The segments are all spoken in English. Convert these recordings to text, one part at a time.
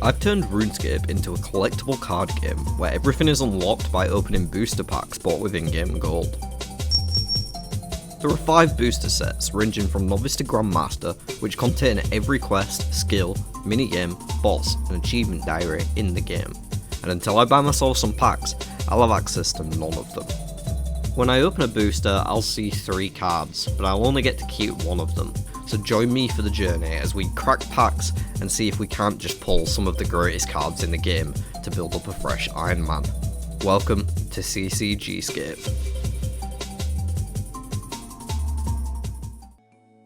I've turned RuneScape into a collectible card game where everything is unlocked by opening booster packs bought with in-game gold. There are 5 booster sets ranging from Novice to Grandmaster, which contain every quest, skill, minigame, boss and achievement diary in the game, and until I buy myself some packs, I'll have access to none of them. When I open a booster, I'll see 3 cards, but I'll only get to keep one of them, so join me for the journey as we crack packs and see if we can't just pull some of the greatest cards in the game to build up a fresh Iron Man. Welcome to CCGscape.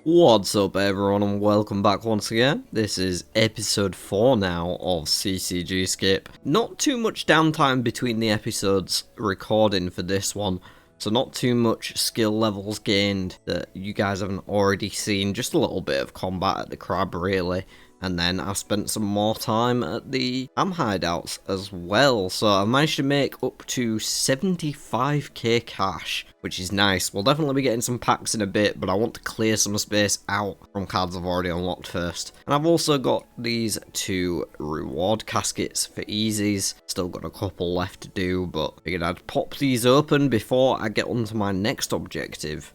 What's up everyone and welcome back once again. This is episode 4 now of CCGscape. Not too much downtime between the episodes recording for this one, so not too much skill levels gained that you guys haven't already seen, just a little bit of combat at the crab really. And then I spent some more time at the hideouts as well, so I managed to make up to 75k cash, which is nice. We'll definitely be getting some packs in a bit, but I want to clear some space out from cards I've already unlocked first. And I've also got these 2 reward caskets for easies, still got a couple left to do, but I figured I'd pop these open before I get onto my next objective.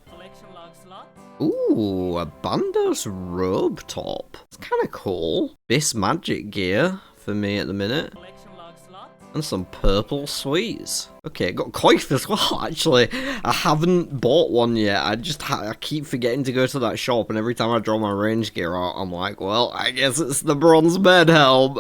Ooh, a Bandos robe top. It's kind of cool. This magic gear for me at the minute. And some purple sweets. Okay, got coif as well, actually. I haven't bought one yet. I keep forgetting to go to that shop, and every time I draw my range gear out, I'm like, well, I guess it's the bronze bed helm.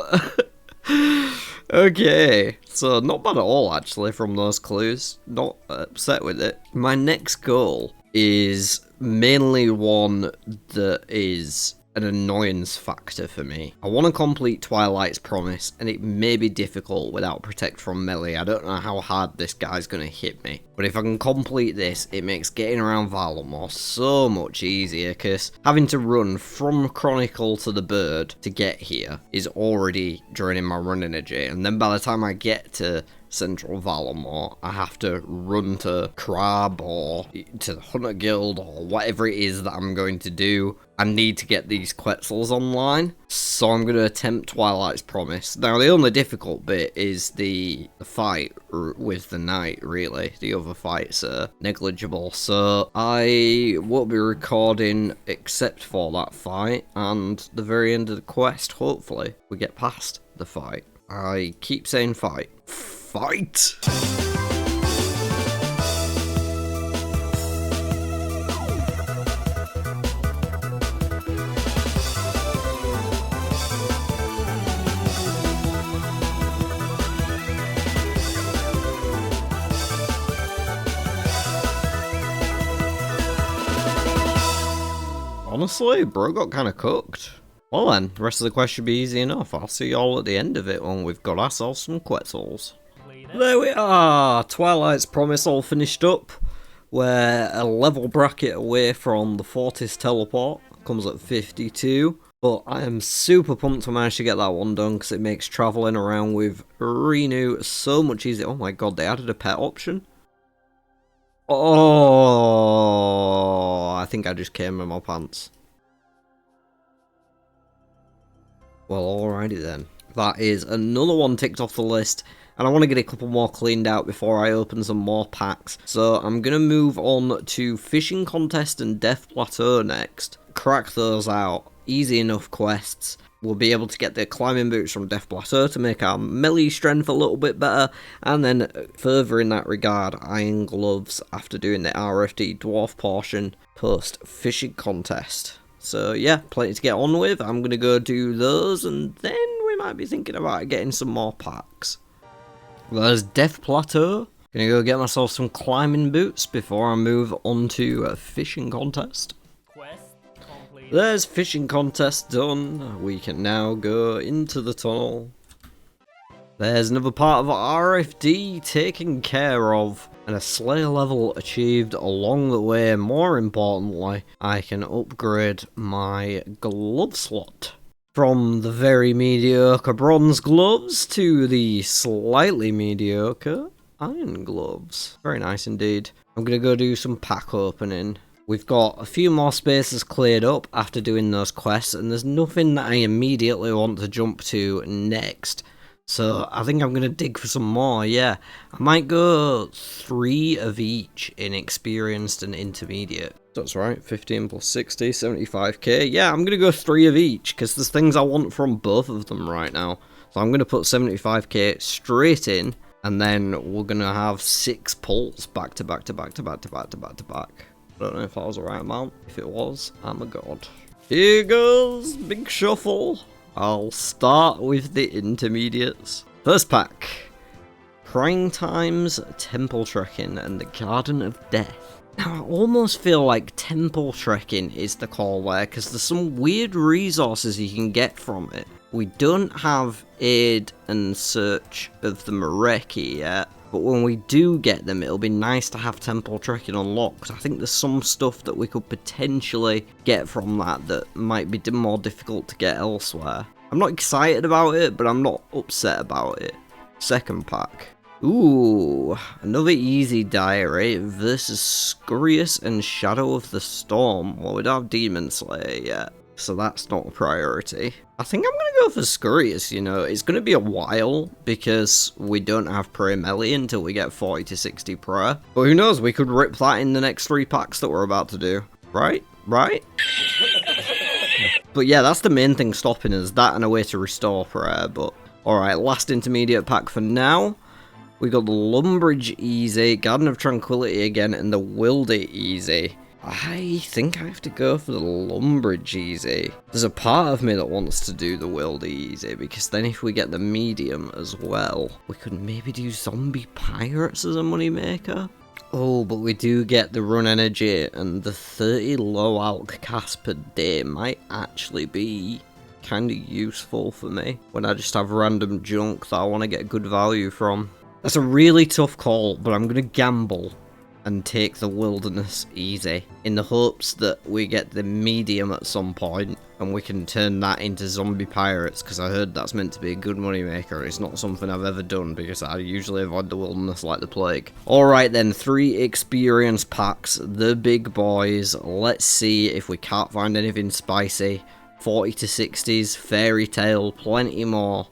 Okay, so not bad at all, actually, from those clues. Not upset with it. My next goal is mainly one that is an annoyance factor for me. I want to complete Twilight's Promise, and it may be difficult without Protect from melee. I don't know how hard this guy's going to hit me, but if I can complete this, it makes getting around Valemort so much easier, because having to run from Chronicle to the bird to get here is already draining my run energy, and then by the time I get to Central Valemort, I have to run to Crab or to the Hunter Guild or whatever it is that I'm going to do. I need to get these Quetzals online, so I'm going to attempt Twilight's Promise. Now, the only difficult bit is the fight with the knight, really. The other fights are negligible, so I won't be recording except for that fight and the very end of the quest. Hopefully, we get past the fight. I keep saying fight. Fight! Honestly, bro got kind of cooked. Well then, the rest of the quest should be easy enough. I'll see y'all at the end of it when we've got ourselves some Quetzals. There we are! Twilight's Promise all finished up. We're a level bracket away from the Fortis teleport. Comes at 52. But I am super pumped to manage to get that one done, because it makes travelling around with Renu so much easier. Oh my god, they added a pet option? Oh, I think I just came in my pants. Well, alrighty then. That is another one ticked off the list, and I want to get a couple more cleaned out before I open some more packs. So I'm going to move on to Fishing Contest and Death Plateau next. Crack those out. Easy enough quests. We'll be able to get the climbing boots from Death Plateau to make our melee strength a little bit better, and then further in that regard, iron gloves after doing the RFD dwarf portion post Fishing Contest. So yeah, plenty to get on with. I'm going to go do those, and then we might be thinking about getting some more packs. There's Death Plateau. Gonna go get myself some climbing boots before I move on to a Fishing Contest. There's Fishing Contest done. We can now go into the tunnel. There's another part of RFD taken care of, and a Slayer level achieved along the way. More importantly, I can upgrade my glove slot from the very mediocre bronze gloves to the slightly mediocre iron gloves. Very nice indeed. I'm gonna go do some pack opening We've got a few more spaces cleared up after doing those quests, and there's nothing that I immediately want to jump to next. So I think I'm going to dig for some more, yeah. I might go 3 of each in experienced and intermediate. That's right, 15 plus 60, 75k. Yeah, I'm going to go 3 of each, because there's things I want from both of them right now. So I'm going to put 75k straight in, and then we're going to have 6 pulls back to back to back to back to back to back to back. I don't know if that was the right amount. If it was, I'm a god. Here goes, big shuffle. I'll start with the intermediates. First pack. Prime Time's Temple Trekking and the Garden of Death. Now, I almost feel like temple trekking is the call there, because there's some weird resources you can get from it. We don't have Aid and Search of the Mareki yet, but when we do get them, it'll be nice to have temple trekking unlocked. I think there's some stuff that we could potentially get from that might be more difficult to get elsewhere. I'm not excited about it, but I'm not upset about it. Second pack. Ooh, another easy diary versus Scurious and Shadow of the Storm. Well, we don't have Demon Slayer yet, so that's not a priority. I think I'm going to go for Scurious, you know. It's going to be a while because we don't have Prayer Melee until we get 40 to 60 Prayer. But who knows, we could rip that in the next 3 packs that we're about to do. Right? Right? But yeah, that's the main thing stopping us, that and a way to restore Prayer. But alright, last intermediate pack for now. We got the Lumbridge Easy, Garden of Tranquility again, and the Wildy Easy. I think I have to go for the Lumbridge Easy. There's a part of me that wants to do the Wildy Easy, because then if we get the medium as well, we could maybe do Zombie Pirates as a moneymaker. Oh, but we do get the run energy, and the 30 low alc cast per day might actually be kind of useful for me when I just have random junk that I want to get good value from. That's a really tough call, but I'm going to gamble and take the Wilderness Easy in the hopes that we get the medium at some point and we can turn that into Zombie Pirates, because I heard that's meant to be a good moneymaker. It's not something I've ever done because I usually avoid the Wilderness like the plague. Alright then, 3 experience packs, the big boys. Let's see if we can't find anything spicy. 40 to 60s, Fairy Tale, plenty more.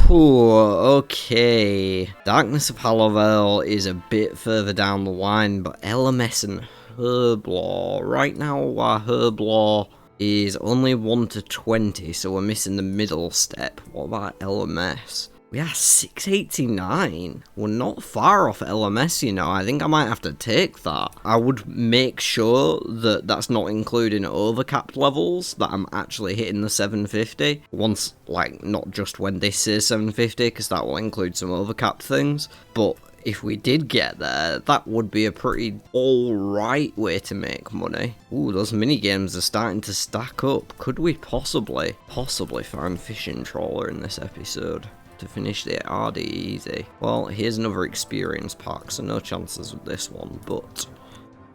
Ooh, okay. Darkness of Halavel is a bit further down the line, but LMS and Herblore. Right now, our Herblore is only 1 to 20, so we're missing the middle step. What about LMS? We are 689. We're not far off LMS, you know. I think I might have to take that. I would make sure that that's not including overcapped levels, that I'm actually hitting the 750. Once, like, not just when this says 750, because that will include some overcapped things. But if we did get there, that would be a pretty alright way to make money. Ooh, those minigames are starting to stack up. Could we possibly find Fishing Trawler in this episode to finish the RD Easy? Well, here's another experience pack, so no chances with this one, but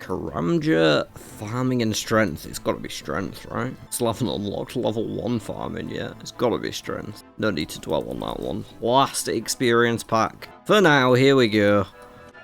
Karamja farming and strength. It's got to be strength, right? Still haven't unlocked level 1 farming yet. It's got to be strength. No need to dwell on that one. Last experience pack. For now, here we go.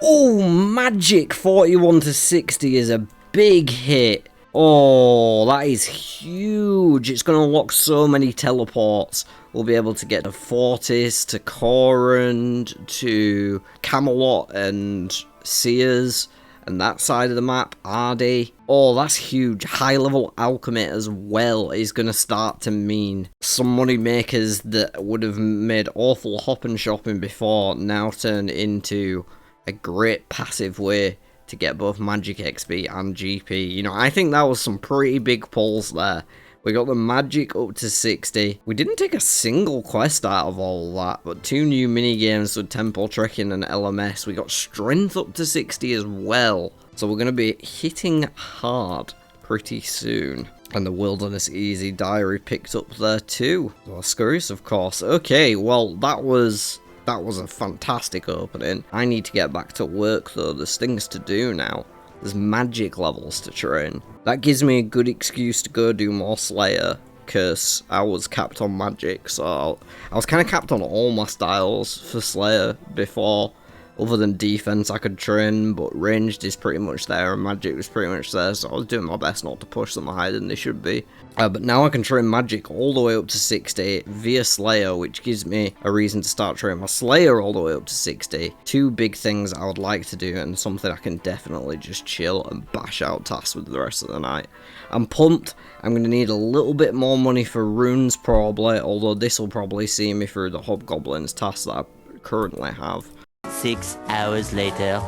Oh, magic 41 to 60 is a big hit. Oh, that is huge. It's going to unlock so many teleports. We'll be able to get to Fortis, to Corund, to Camelot and Sears, and that side of the map, Ardy. Oh, that's huge. High level alchemy as well is going to start to mean some money makers that would have made awful hopping shopping before now turn into a great passive way to get both magic XP and GP. You know, I think that was some pretty big pulls there. We got the magic up to 60. We didn't take a single quest out of all that, but 2 new minigames with Temple Trekking and LMS. We got strength up to 60 as well. So we're going to be hitting hard pretty soon. And the Wilderness Easy diary picked up there too. Well, Scurious, of course. Okay, well, that was a fantastic opening. I need to get back to work though. There's things to do now. There's magic levels to train. That gives me a good excuse to go do more Slayer, because I was capped on magic, so I was kind of capped on all my styles for Slayer before. Other than defense I could train, but ranged is pretty much there and magic was pretty much there, so I was doing my best not to push them higher than they should be. But now I can train magic all the way up to 60 via Slayer, which gives me a reason to start training my Slayer all the way up to 60. Two big things I would like to do, and something I can definitely just chill and bash out tasks with the rest of the night. I'm pumped. I'm going to need a little bit more money for runes probably, although this will probably see me through the Hobgoblins task that I currently have. 6 hours later.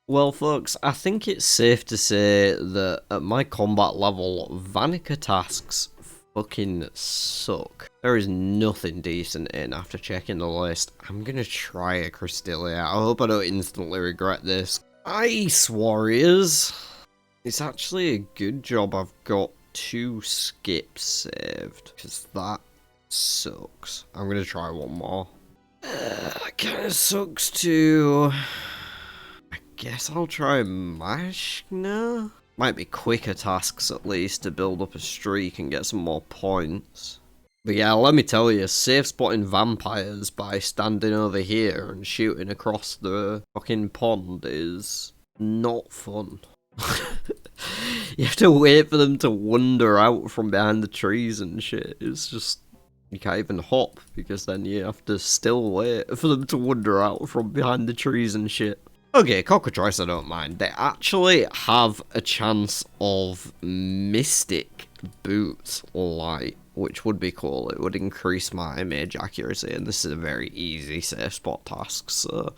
Well folks, I think it's safe to say that at my combat level, Vanica tasks fucking suck. There is nothing decent in after checking the list. I'm gonna try a Crystallia. I hope I don't instantly regret this. Ice Warriors! It's actually a good job I've got 2 skips saved, because that sucks. I'm gonna try one more. That kinda sucks too. I guess I'll try Mashna? Might be quicker tasks at least to build up a streak and get some more points. But yeah, let me tell you, safe spotting vampires by standing over here and shooting across the fucking pond is not fun. You have to wait for them to wander out from behind the trees and shit. It's just, you can't even hop because then you have to still wait for them to wander out from behind the trees and shit. Okay, Cockatrice I don't mind. They actually have a chance of Mystic Boots Light, which would be cool. It would increase my mage accuracy, and this is a very easy safe spot task, so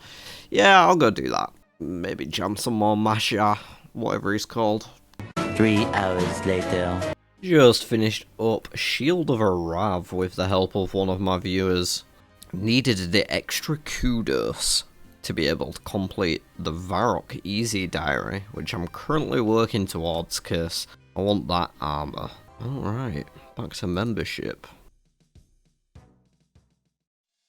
yeah, I'll go do that. Maybe jam some more Masha, whatever he's called. 3 hours later. Just finished up Shield of a Rav with the help of one of my viewers. Needed the extra kudos to be able to complete the Varrock Easy Diary, which I'm currently working towards because I want that armor. Alright, back to membership.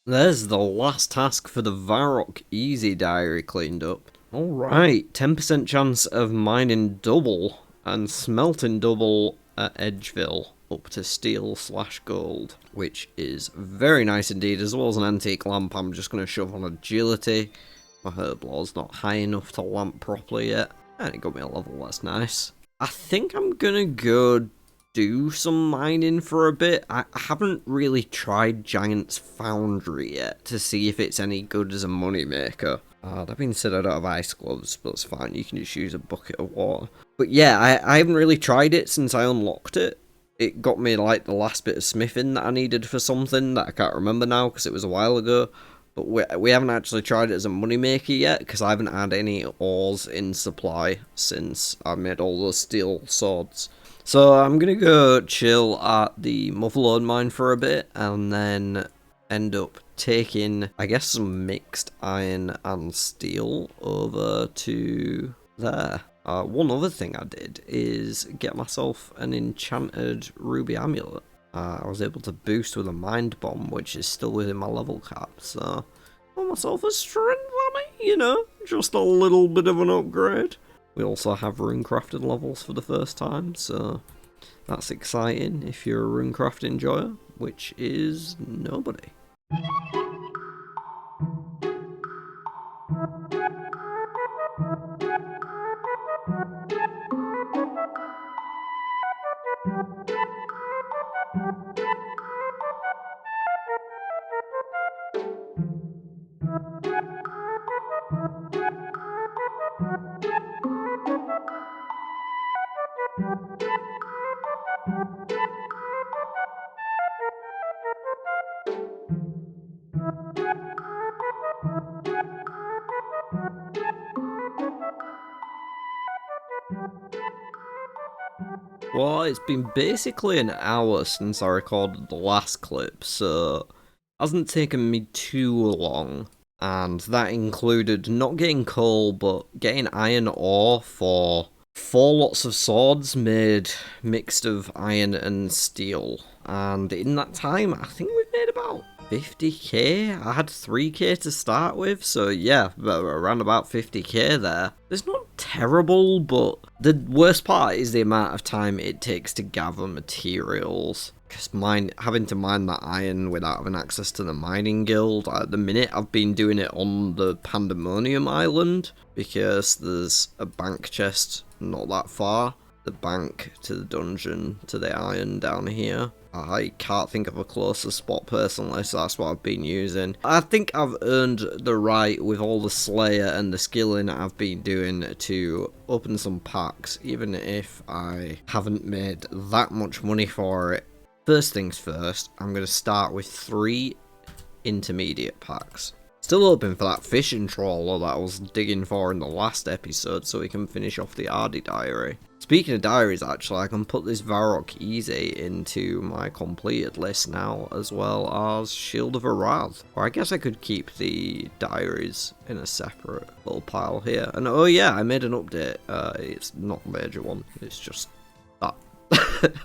There's the last task for the Varrock Easy Diary cleaned up. Alright, 10% chance of mining double and smelting double at Edgeville up to steel/gold, which is very nice indeed, as well as an antique lamp. I'm just going to shove on agility. My herb law's not high enough to lamp properly yet, and it got me a level, that's nice. I think I'm going to go do some mining for a bit. I haven't really tried Giant's Foundry yet to see if it's any good as a moneymaker. That being said, I don't have ice gloves, but it's fine, you can just use a bucket of water. But yeah, I haven't really tried it since I unlocked it. It got me like the last bit of smithing that I needed for something that I can't remember now because it was a while ago. But we haven't actually tried it as a moneymaker yet because I haven't had any ores in supply since I made all those steel swords. So I'm going to go chill at the Mufflode mine for a bit and then end up taking, I guess, some mixed iron and steel over to there. One other thing I did is get myself an enchanted ruby amulet. I was able to boost with a mind bomb, which is still within my level cap, so I got myself a strength money, you know, just a little bit of an upgrade. We also have runecrafting levels for the first time, so that's exciting if you're a runecraft enjoyer, which is nobody. Well, it's been basically an hour since I recorded the last clip, so it hasn't taken me too long. And that included not getting coal, but getting iron ore for 4 lots of swords made mixed of iron and steel. And in that time, I think we've made about 50k. I had 3k to start with, so yeah, around about 50k there. It's not terrible, but the worst part is the amount of time it takes to gather materials. Because having to mine that iron without having access to the mining guild, at the minute I've been doing it on the Pandemonium Island, because there's a bank chest not that far. The bank to the dungeon to the iron down here. I can't think of a closer spot personally, so that's what I've been using. I think I've earned the right with all the Slayer and the skilling I've been doing to open some packs, even if I haven't made that much money for it. First things first, I'm going to start with 3 intermediate packs. Still hoping for that fishing trawler that I was digging for in the last episode so we can finish off the Ardy diary. Speaking of diaries, actually, I can put this Varrock Easy into my completed list now, as well as Shield of Arath. Or I guess I could keep the diaries in a separate little pile here. And oh yeah, I made an update. It's not a major one, it's just that.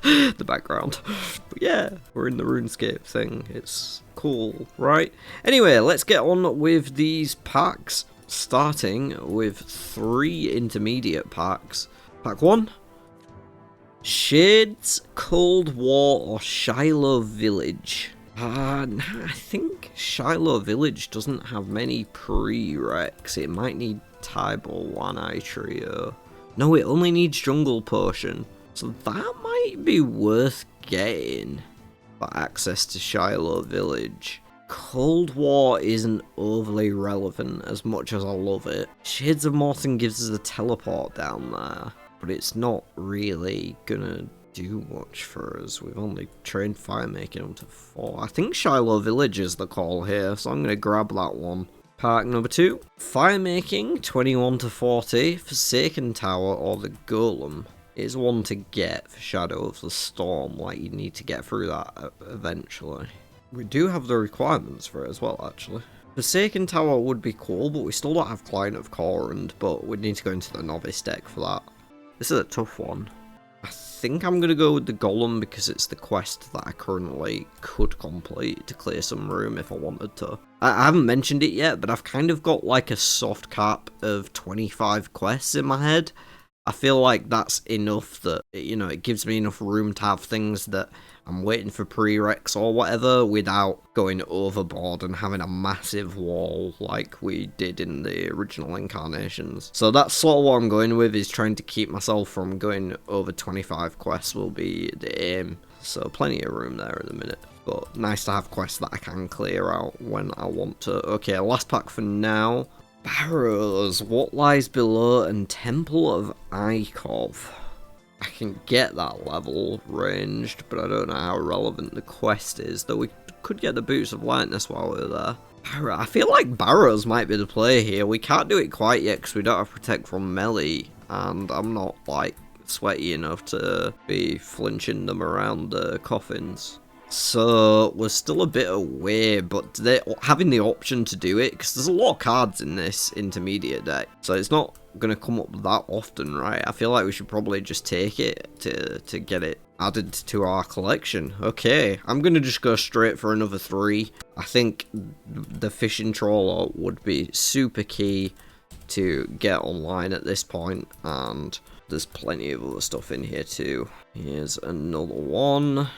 The background. But yeah, we're in the RuneScape thing. It's cool, right? Anyway, let's get on with these packs. Starting with 3 intermediate packs. Pack 1. Shades, Cold War, or Shiloh Village. I think Shiloh Village doesn't have many prereqs. It might need Tybor One-Eye Trio. No, it only needs Jungle Potion. So that might be worth getting for access to Shiloh Village. Cold War isn't overly relevant as much as I love it. Shades of Morton gives us a teleport down there, but it's not really gonna do much for us. We've only trained firemaking up to 4. I think Shiloh Village is the call here, so I'm gonna grab that one. Pack number 2. Firemaking, 21 to 40, Forsaken Tower or the Golem is one to get for Shadow of the Storm, like you need to get through that eventually. We do have the requirements for it as well, actually. Forsaken Tower would be cool, but we still don't have Client of Corund, but we need to go into the Novice deck for that. This is a tough one. I think I'm going to go with the Golem because it's the quest that I currently could complete to clear some room if I wanted to. I haven't mentioned it yet, but I've kind of got like a soft cap of 25 quests in my head. I feel like that's enough that, you know, it gives me enough room to have things that I'm waiting for prereqs or whatever without going overboard and having a massive wall like we did in the original incarnations. So that's sort of what I'm going with, is trying to keep myself from going over 25 quests will be the aim. So plenty of room there at the minute. But nice to have quests that I can clear out when I want to. Okay, last pack for now. Barrows, What Lies Below, and Temple of Ikov. I can get that level ranged, but I don't know how relevant the quest is, though we could get the Boots of Lightness while we're there. I feel like Barrows might be the play here. We can't do it quite yet because we don't have Protect from melee, and I'm not, like, sweaty enough to be flinching them around the coffins. So we're still a bit away, but they're having the option to do it, because there's a lot of cards in this intermediate deck, so it's not going to come up that often, right? I feel like we should probably just take it to get it added to our collection. Okay, I'm going to just go straight for another 3. I think the fishing trawler would be super key to get online at this point, and there's plenty of other stuff in here too. Here's another one.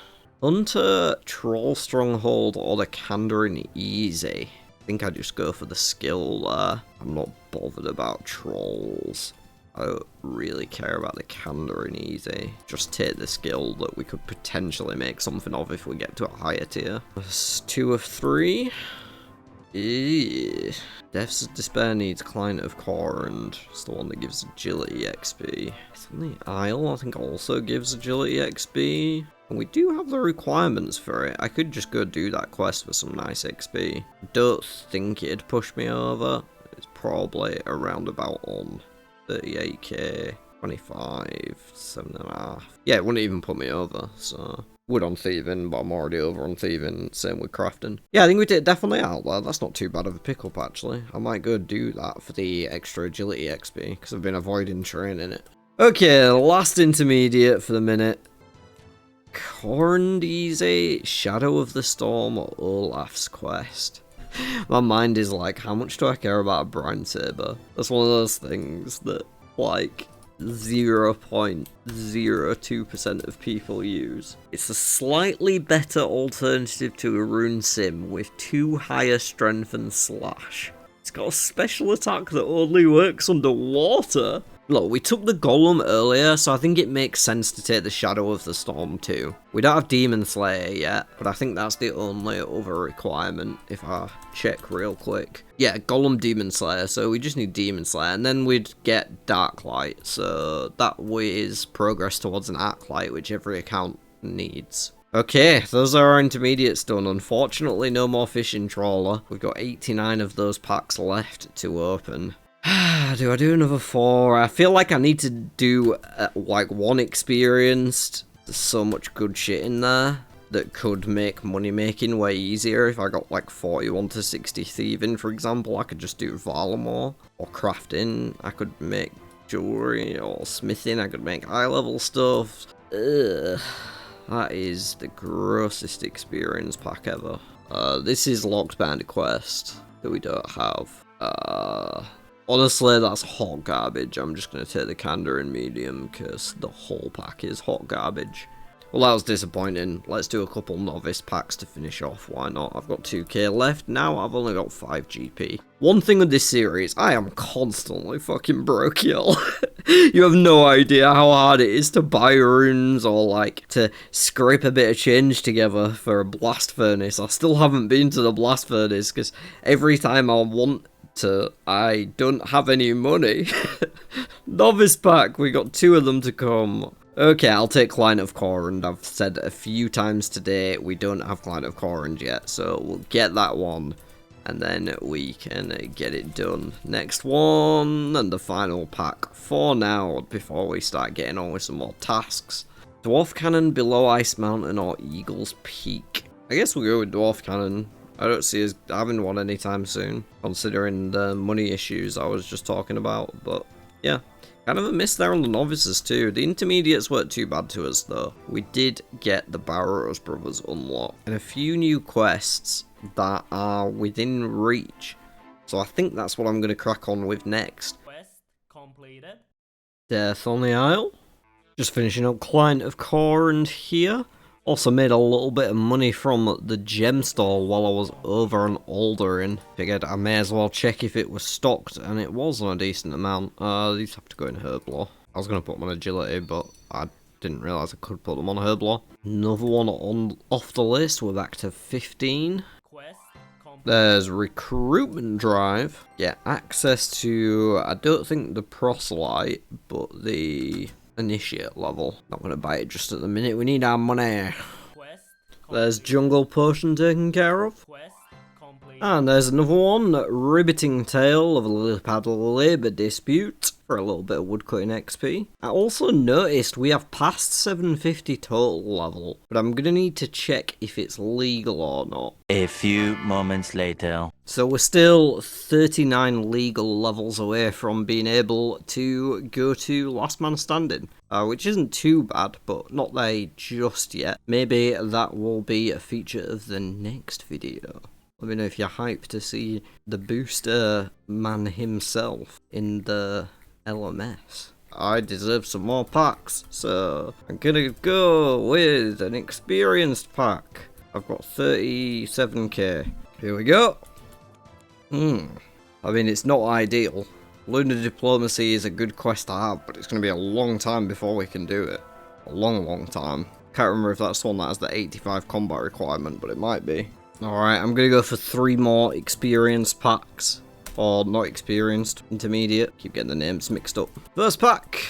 Hunter, Troll Stronghold, or the Kandarin Easy. I think I just go for the skill there. I'm not bothered about trolls. I don't really care about the Kandarin Easy. Just take the skill that we could potentially make something of if we get to a higher tier. That's 2 of 3. Eeeh. Death's Despair needs Client of Corund. It's the one that gives agility XP. It's on the Isle, I think also gives agility XP. And we do have the requirements for it. I could just go do that quest for some nice XP. Don't think it'd push me over. It's probably around about on 38k, 25, 7.5. Yeah, it wouldn't even put me over, so... Would on thieving, but I'm already over on thieving, same with crafting. Yeah, I think we did definitely out there. That's not too bad of a pickup, actually. I might go do that for the extra agility XP, because I've been avoiding training it. Okay, last intermediate for the minute. Corund Easy, Shadow of the Storm, or Olaf's Quest. My mind is like, how much do I care about a Brine Saber? That's one of those things that, like, 0.02% of people use. It's a slightly better alternative to a rune sim with 2 higher strength and slash. It's got a special attack that only works underwater. Look, we took the Golem earlier, so I think it makes sense to take the Shadow of the Storm too. We don't have Demon Slayer yet, but I think that's the only other requirement if I check real quick. Yeah, Golem Demon Slayer, so we just need Demon Slayer, and then we'd get Dark Light, so that is progress towards an Arc Light, which every account needs. Okay, those are our intermediates done. Unfortunately, no more fishing trawler. We've got 89 of those packs left to open. Do I do another 4? I feel like I need to do like 1 experienced. There's so much good shit in there that could make money making way easier. If I got like 41 to 60 thieving, for example, I could just do Valamore or crafting. I could make jewelry or smithing. I could make high level stuff. Ugh. That is the grossest experience pack ever. This is locked behind a quest that we don't have. Honestly, that's hot garbage. I'm just going to take the Kanda in medium because the whole pack is hot garbage. Well, that was disappointing. Let's do a couple novice packs to finish off. Why not? I've got 2k left. Now I've only got 5 GP. One thing with this series, I am constantly fucking broke, y'all. You have no idea how hard it is to buy runes or like to scrape a bit of change together for a blast furnace. I still haven't been to the blast furnace because every time I want to, I don't have any money. Novice pack, we got 2 of them to come. Okay, I'll take Client of Corund. I've said a few times today we don't have Client of Corund yet, so we'll get that one, and then we can get it done. Next one, and the final pack for now, before we start getting on with some more tasks. Dwarf Cannon, Below Ice Mountain, or Eagle's Peak? I guess we'll go with Dwarf Cannon. I don't see us having one anytime soon, considering the money issues I was just talking about, but yeah. Kind of a miss there on the novices too. The intermediates weren't too bad to us though. We did get the Barrows Brothers unlocked and a few new quests that are within reach. So I think that's what I'm going to crack on with next. Quest completed. Death on the Isle. Just finishing up Client of Corund here. Also made a little bit of money from the gem stall while I was over on Aldering. Figured I may as well check if it was stocked, and it was on a decent amount. These have to go in Herblore. I was going to put them on Agility, but I didn't realise I could put them on Herblore. Another one off the list, we're back to 15. Quest completed. There's Recruitment Drive. Get access to, I don't think the Proselyte, but the Initiate level. Not going to buy it just at the minute, we need our money. Quest There's Jungle Potion taken care of. Quest completed. And there's another one, Riveting Tale of a Lillipad Labour Dispute, for a little bit of woodcutting XP. I also noticed we have past 750 total level, but I'm going to need to check if it's legal or not. A few moments later. So we're still 39 legal levels away from being able to go to Last Man Standing, which isn't too bad, but not there just yet. Maybe that will be a feature of the next video. Let me know if you're hyped to see the booster man himself in the LMS. I deserve some more packs, so I'm gonna go with an experienced pack. I've got 37k. Here we go. I mean, it's not ideal. Lunar Diplomacy is a good quest to have, but it's going to be a long time before we can do it. A long time. Can't remember if that's the one that has the 85 combat requirement, but it might be. Alright, I'm going to go for 3 more experienced packs. Or not experienced, intermediate. Keep getting the names mixed up. First pack.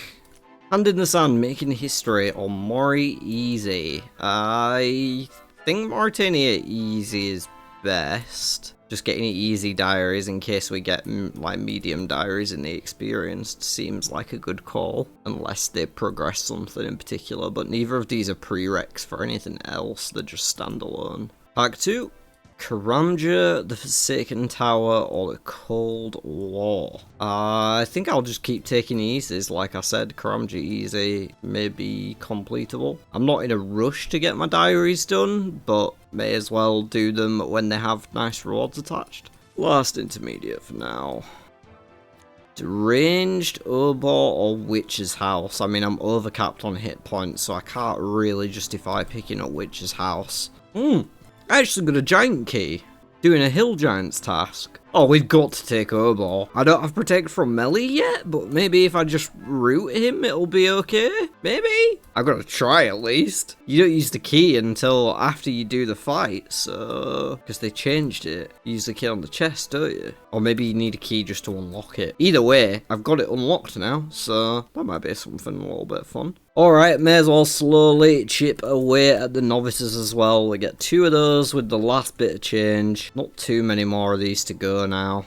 Hand in the Sand, Making History, or Mori Easy. I think Mauritania Easy is best. Just getting easy diaries in case we get like medium diaries in the experienced seems like a good call, unless they progress something in particular, but neither of these are prereqs for anything else, they're just standalone. Pack 2, Karanja, the Forsaken Tower, or the Cold War. I think I'll just keep taking easies, like I said. Karanja easy may be completable. I'm not in a rush to get my diaries done, but may as well do them when they have nice rewards attached. Last intermediate for now. Ranged, Oboe, or Witch's House? I mean, I'm overcapped on hit points, so I can't really justify picking up Witch's House. I actually got a giant key. Doing a hill giant's task. Oh, we've got to take Oboe. I don't have Protect from melee yet, but maybe if I just root him, it'll be okay? Maybe? I've got to try at least. You don't use the key until after you do the fight, so... Because they changed it. You use the key on the chest, don't you? Or maybe you need a key just to unlock it. Either way, I've got it unlocked now, so that might be something a little bit fun. Alright, may as well slowly chip away at the novices as well. We get 2 of those with the last bit of change. Not too many more of these to go now.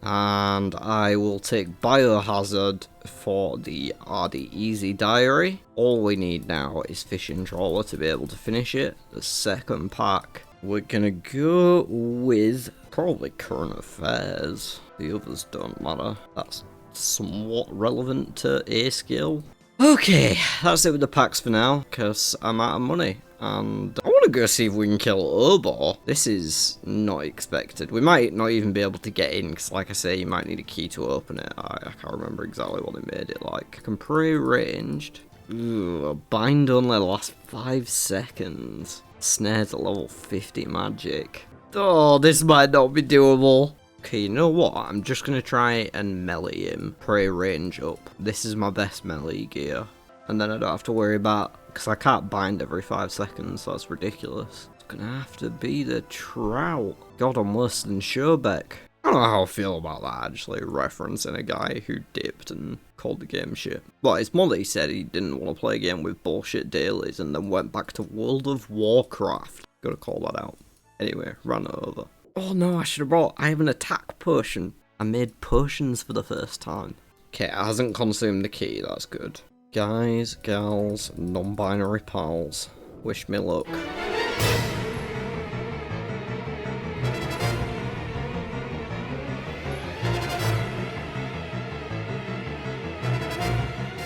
And I will take Biohazard for the RD Easy Diary. All we need now is Fishing Trawler to be able to finish it. The second pack. We're gonna go with probably Current Affairs. The others don't matter. That's somewhat relevant to A skill. Okay, that's it with the packs for now, because I'm out of money. And I want to go see if we can kill Oboe. This is not expected. We might not even be able to get in, because like I say, you might need a key to open it. I can't remember exactly what it made it like. I can pre-ranged. Ooh, a bind only lasts 5 seconds. Snares at level 50 magic. Oh, this might not be doable. Okay, you know what? I'm just going to try and melee him. Pre-range up. This is my best melee gear. And then I don't have to worry about... Because I can't bind every 5 seconds, so that's ridiculous. It's going to have to be the Trout. God, I'm worse than Shobeck. I don't know how I feel about that, actually, referencing a guy who dipped and called the game shit. Well, it's more that he said he didn't want to play a game with bullshit dailies and then went back to World of Warcraft. Gotta call that out. Anyway, ran it over. Oh no, I should have brought... I have an attack potion. I made potions for the first time. Okay, it hasn't consumed the key, that's good. Guys, gals, non-binary pals, wish me luck.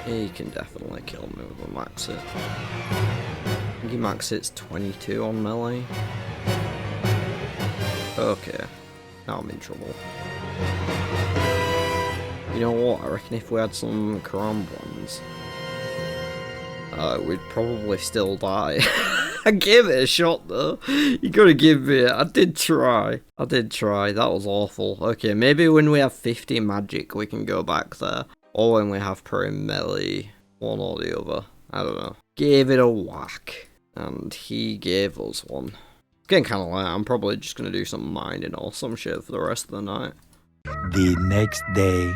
He can definitely kill me with a max hit. I think he max hits 22 on melee. Okay, now I'm in trouble. You know what, I reckon if we had some Karambwans, we'd probably still die. I gave it a shot though. You gotta give me it. I did try. That was awful. Okay, maybe when we have 50 magic we can go back there. Or when we have pro melee. One or the other. I don't know. Gave it a whack. And he gave us one. It's getting kind of late. I'm probably just going to do some mining or some shit for the rest of the night. The next day.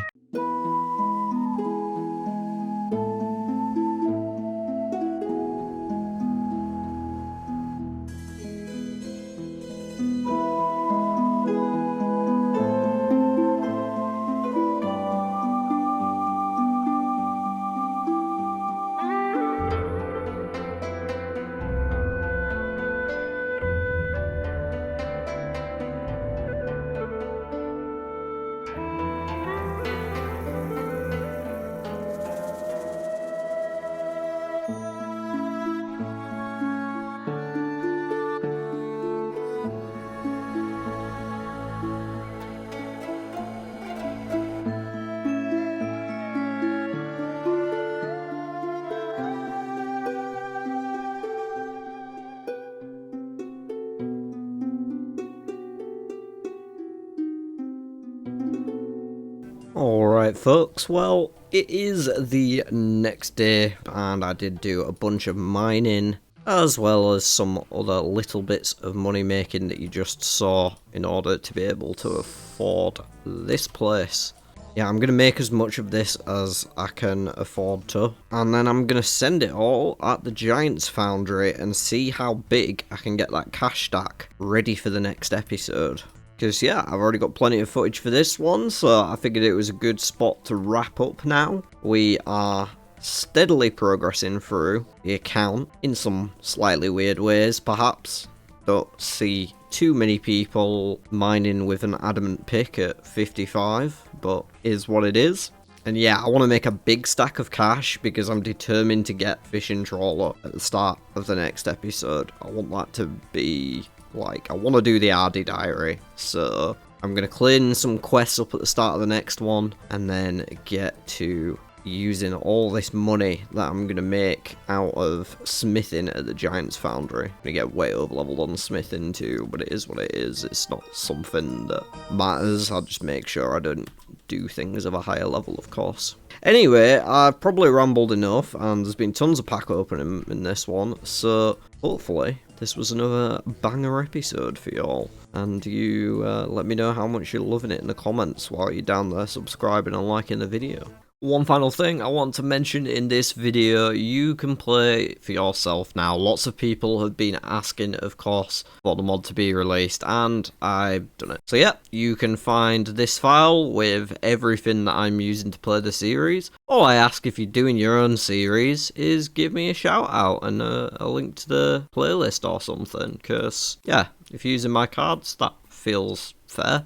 Alright folks, well, it is the next day and I did do a bunch of mining as well as some other little bits of money making that you just saw in order to be able to afford this place. Yeah, I'm going to make as much of this as I can afford to, and then I'm going to send it all at the Giants Foundry and see how big I can get that cash stack ready for the next episode. Because yeah, I've already got plenty of footage for this one, so I figured it was a good spot to wrap up now. We are steadily progressing through the account in some slightly weird ways, perhaps. Don't see too many people mining with an adamant pick at 55, but is what it is. And yeah, I want to make a big stack of cash because I'm determined to get Fishing Trawler at the start of the next episode. I want that to be... like, I want to do the RD Diary, so I'm going to clean some quests up at the start of the next one, and then get to using all this money that I'm going to make out of smithing at the Giant's Foundry. I'm going to get way over leveled on smithing too, but it is what it is. It's not something that matters. I'll just make sure I don't do things of a higher level, of course. Anyway, I've probably rambled enough, and there's been tons of pack opening in this one, so hopefully this was another banger episode for y'all. And you let me know how much you're loving it in the comments while you're down there subscribing and liking the video. One final thing I want to mention in this video, you can play for yourself now. Lots of people have been asking, of course, for the mod to be released, and I've done it. So yeah, you can find this file with everything that I'm using to play the series. All I ask if you're doing your own series is give me a shout out and a link to the playlist or something, because yeah, if you're using my cards, that feels fair.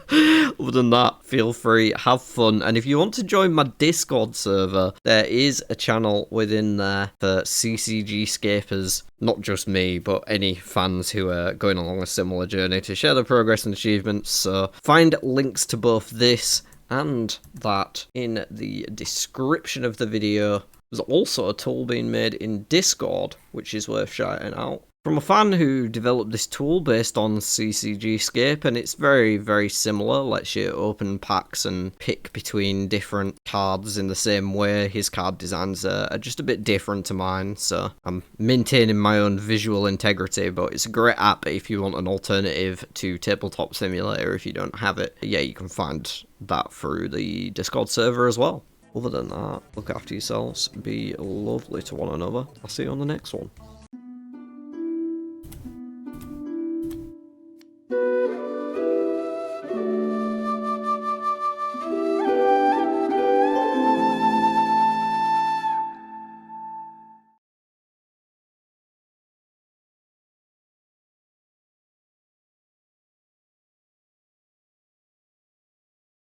Other than that, feel free, have fun, and if you want to join my Discord server, there is a channel within there for CCGscapers, not just me, but any fans who are going along a similar journey to share their progress and achievements. So find links to both this and that in the description of the video. There's also a tool being made in Discord, which is worth shouting out, from a fan who developed this tool based on CCGscape, and it's very, very similar. Lets you open packs and pick between different cards in the same way. His card designs are just a bit different to mine, so I'm maintaining my own visual integrity, but it's a great app if you want an alternative to Tabletop Simulator if you don't have it. Yeah, you can find that through the Discord server as well. Other than that, look after yourselves, be lovely to one another. I'll see you on the next one.